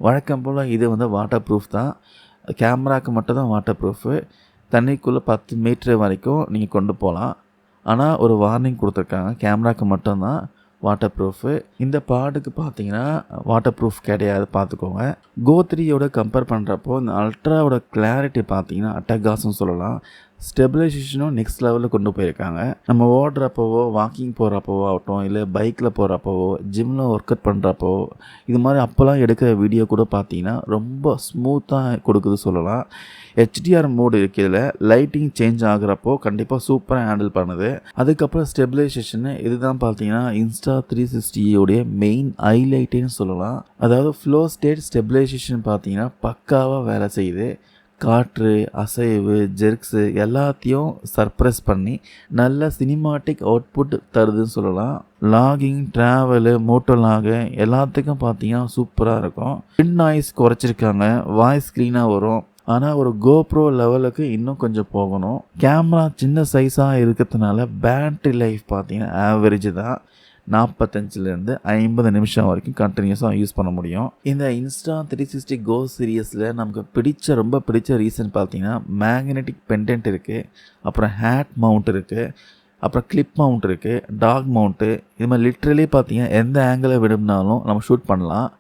வழக்கம் போல் இது வந்து வாட்டர் ப்ரூஃப் தான். கேமராவுக்கு மட்டும் தான் வாட்டர் ப்ரூஃபு. தண்ணிக்குள்ளே 10 மீட்ரு வரைக்கும் நீங்கள் கொண்டு போகலாம். ஆனால் ஒரு வார்னிங் கொடுத்துருக்காங்க, கேமராவுக்கு மட்டும்தான் வாட்டர் ப்ரூஃபு. இந்த பாடுக்கு பார்த்தீங்கன்னா வாட்டர் ப்ரூஃப் கிடையாது, பார்த்துக்கோங்க. கோ 3யோட கம்பேர் பண்ணுறப்போ இந்த அல்ட்ராவோட கிளாரிட்டி பார்த்தீங்கன்னா அட்டகாசம் சொல்லலாம். ஸ்டெபிலைசேஷனும் நெக்ஸ்ட் லெவலில் கொண்டு போயிருக்காங்க. நம்ம ஓடுறப்போவோ, வாக்கிங் போகிறப்போவோ ஆகட்டும், இல்லை பைக்கில் போகிறப்போவோ, ஜிம்மில் ஒர்க் அவுட் பண்ணுறப்போ, இது மாதிரி அப்போல்லாம் எடுக்கிற வீடியோ கூட பார்த்தீங்கன்னா ரொம்ப ஸ்மூத்தாக கொடுக்குது சொல்லலாம். HDR மோடு இருக்கிறதுல லைட்டிங் சேஞ்ச் ஆகுறப்போ கண்டிப்பாக சூப்பராக ஹேண்டில் பண்ணுது. அதுக்கப்புறம் ஸ்டெபிலைசேஷனு இதுதான் பார்த்தீங்கன்னா Insta360 உடைய மெயின் ஹைலைட்டுன்னு சொல்லலாம். அதாவது ஃப்ளோ ஸ்டேட் ஸ்டெபிலைசேஷன் பார்த்தீங்கன்னா பக்காவாக வேலை செய்யுது. காற்று, அசைவு, ஜெர்க்ஸு எல்லாத்தையும் சர்ப்ரைஸ் பண்ணி நல்ல சினிமாட்டிக் அவுட்புட் தருதுன்னு சொல்லலாம். லாகிங், ட்ராவலு, மோட்டோ லாகு எல்லாத்துக்கும் பார்த்தீங்கன்னா சூப்பராக இருக்கும். பின் நாய்ஸ் குறைச்சிருக்காங்க, வாய்ஸ் க்ளீனாக வரும். ஆனால் ஒரு கோப்ரோ லெவலுக்கு இன்னும் கொஞ்சம் போகணும். கேமரா சின்ன சைஸாக இருக்கிறதுனால பேட்ரி லைஃப் பார்த்தீங்கன்னா ஆவரேஜ் தான். 45லேருந்து 50 நிமிஷம் வரைக்கும் கண்டினியூஸாக யூஸ் பண்ண முடியும். இந்த Insta360 கோ சீரியஸில் நமக்கு ரொம்ப பிடிச்ச ரீசன் பார்த்தீங்கன்னா மேக்னெட்டிக் பெண்டன்ட் இருக்குது, அப்புறம் ஹேட் மவுண்ட் இருக்குது, அப்புறம் கிளிப் மவுண்ட் இருக்குது, டாக் மவுண்ட்டு. இது மாதிரி லிட்ரலி பார்த்தீங்கன்னா எந்த ஆங்கிளில் விடும்னாலும் நம்ம ஷூட் பண்ணலாம்.